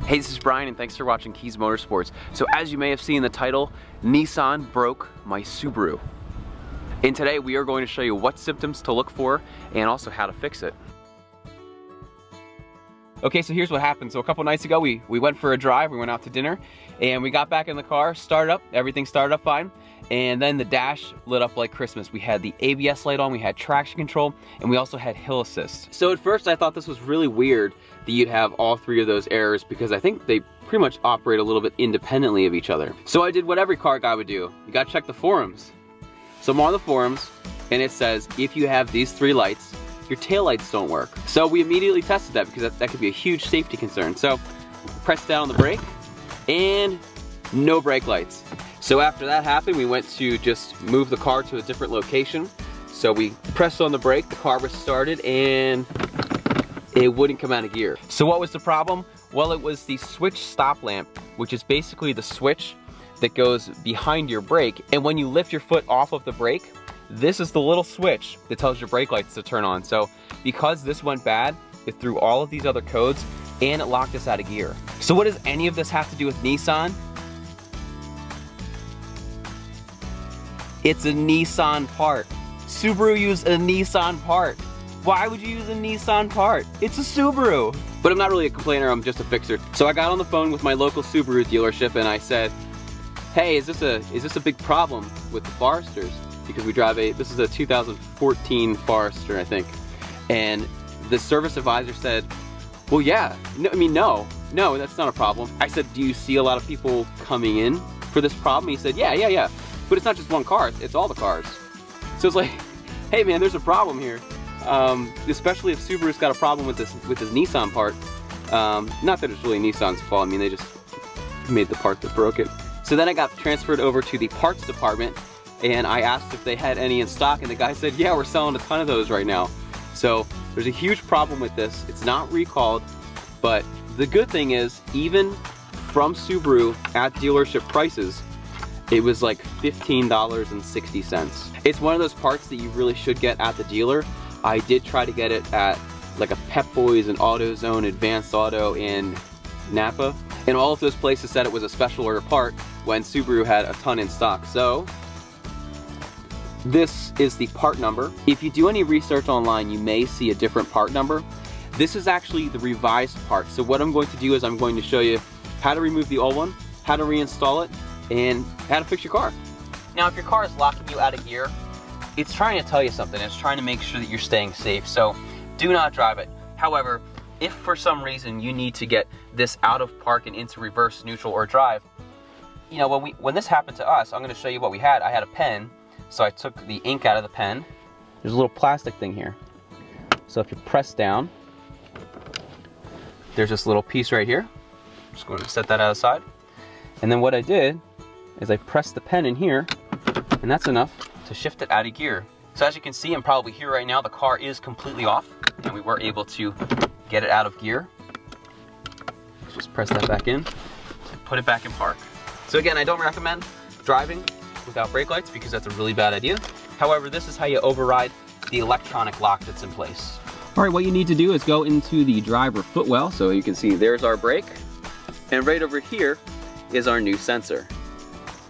Hey, this is Bryan and thanks for watching Kies Motorsports. So as you may have seen in the title, Nissan broke my Subaru. And today we are going to show you what symptoms to look for and also how to fix it. Okay, so here's what happened. So a couple nights ago, we went for a drive, we went out to dinner, and we got back in the car, started up, everything started up fine, and then the dash lit up like Christmas. We had the ABS light on, we had traction control, and we also had hill assist. So at first I thought this was really weird that you'd have all three of those errors because I think they pretty much operate a little bit independently of each other. So I did what every car guy would do. You gotta check the forums. So I'm on the forums, and it says, if you have these three lights, your taillights don't work. So we immediately tested that because that could be a huge safety concern. So press down on the brake and no brake lights. So after that happened, we went to just move the car to a different location. So we pressed on the brake, the car was started, and it wouldn't come out of gear. So what was the problem? Well, it was the switch stop lamp, which is basically the switch that goes behind your brake. And when you lift your foot off of the brake, this is the little switch that tells your brake lights to turn on. So because this went bad, it threw all of these other codes and it locked us out of gear. So what does any of this have to do with Nissan? It's a Nissan part. Subaru used a Nissan part. Why would you use a Nissan part? It's a Subaru. But I'm not really a complainer, I'm just a fixer. So I got on the phone with my local Subaru dealership and I said, hey, is this a big problem with the Foresters? Because we drive this is a 2014 Forester, I think. And the service advisor said, well, yeah, no, that's not a problem. I said, do you see a lot of people coming in for this problem? He said, yeah. But it's not just one car, it's all the cars. So it's like, hey man, there's a problem here. Especially if Subaru's got a problem with this Nissan part. Not that it's really Nissan's fault, I mean, they just made the part that broke it. So then I got transferred over to the parts department and I asked if they had any in stock and the guy said, yeah, we're selling a ton of those right now. So there's a huge problem with this. It's not recalled, but the good thing is even from Subaru at dealership prices, it was like $15.60. It's one of those parts that you really should get at the dealer. I did try to get it at like a Pep Boys and AutoZone, Advanced Auto, and Napa. And all of those places said it was a special order part when Subaru had a ton in stock. So this is the part number. If you do any research online, you may see a different part number. This is actually the revised part. So what I'm going to do is I'm going to show you how to remove the old one, how to reinstall it, and how to fix your car. Now, if your car is locking you out of gear, it's trying to tell you something. It's trying to make sure that you're staying safe. So do not drive it. However, if for some reason you need to get this out of park and into reverse, neutral, or drive, you know, when this happened to us, I'm going to show you what we had. I had a pen. So I took the ink out of the pen. There's a little plastic thing here. So if you press down, there's this little piece right here. I'm just going to set that aside. And then what I did is I pressed the pen in here, and that's enough to shift it out of gear. So as you can see, I'm probably here right now, the car is completely off, and we were able to get it out of gear. Let's just press that back in, put it back in park. So again, I don't recommend driving without brake lights because that's a really bad idea. However, this is how you override the electronic lock that's in place. All right, what you need to do is go into the driver footwell. So you can see there's our brake, and right over here is our new sensor.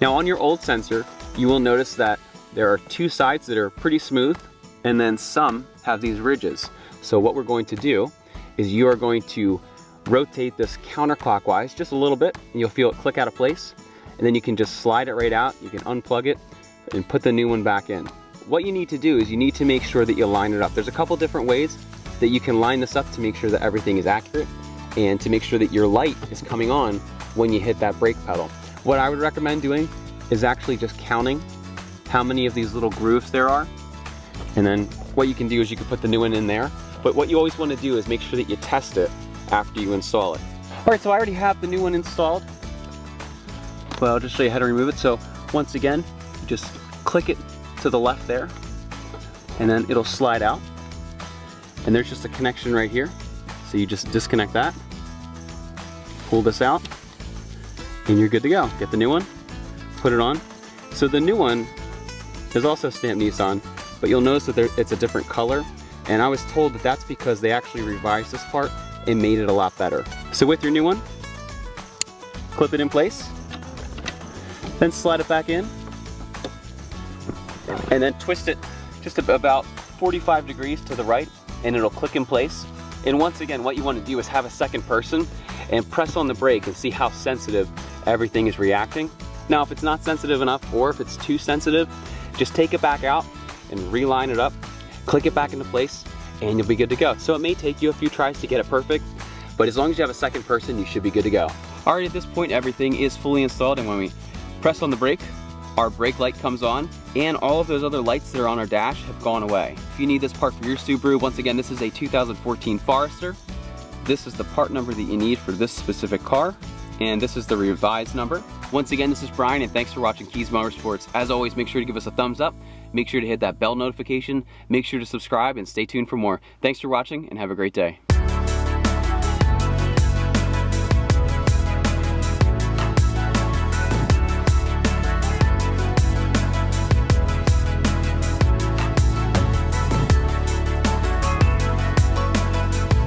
Now on your old sensor, you will notice that there are two sides that are pretty smooth, and then some have these ridges. So what we're going to do is you are going to rotate this counterclockwise just a little bit, and you'll feel it click out of place. And then you can just slide it right out, you can unplug it, and put the new one back in. What you need to do is you need to make sure that you line it up. There's a couple different ways that you can line this up to make sure that everything is accurate and to make sure that your light is coming on when you hit that brake pedal. What I would recommend doing is actually just counting how many of these little grooves there are. And then what you can do is you can put the new one in there. But what you always want to do is make sure that you test it after you install it. All right, so I already have the new one installed. Well, I'll just show you how to remove it. So once again, you just click it to the left there, and then it'll slide out. And there's just a connection right here. So you just disconnect that, pull this out, and you're good to go. Get the new one, put it on. So the new one is also stamped Nissan, but you'll notice that it's a different color. And I was told that that's because they actually revised this part and made it a lot better. So with your new one, clip it in place, then slide it back in, and then twist it just about 45 degrees to the right, and it'll click in place. And once again, what you want to do is have a second person and press on the brake and see how sensitive everything is reacting. Now, if it's not sensitive enough, or if it's too sensitive, just take it back out and reline it up, click it back into place, and you'll be good to go. So it may take you a few tries to get it perfect, but as long as you have a second person, you should be good to go. All right, at this point, everything is fully installed, and when we press on the brake, our brake light comes on, and all of those other lights that are on our dash have gone away. If you need this part for your Subaru, once again, this is a 2014 Forester. This is the part number that you need for this specific car, and this is the revised number. Once again, this is Brian, and thanks for watching Kies Motorsports. As always, make sure to give us a thumbs up, make sure to hit that bell notification, make sure to subscribe, and stay tuned for more. Thanks for watching, and have a great day.